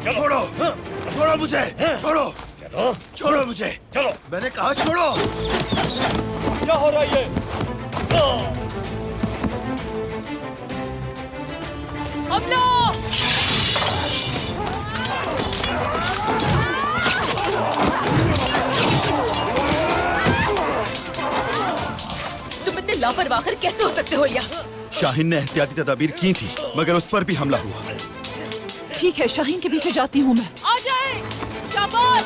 छोड़ो, छोड़ो मुझे, छोड़ो, चलो छोड़ो मुझे, चलो। मैंने कहा छोड़ो। क्या हो रहा है ये? हमला! तुम इतने लापरवाह कैसे हो सकते हो इलियास? शाहीन ने एहतियाती तदाबीर की थी, मगर उस पर भी हमला हुआ। ठीक है, शाहीन के पीछे जाती हूँ मैं। आ जाए, शाबाश!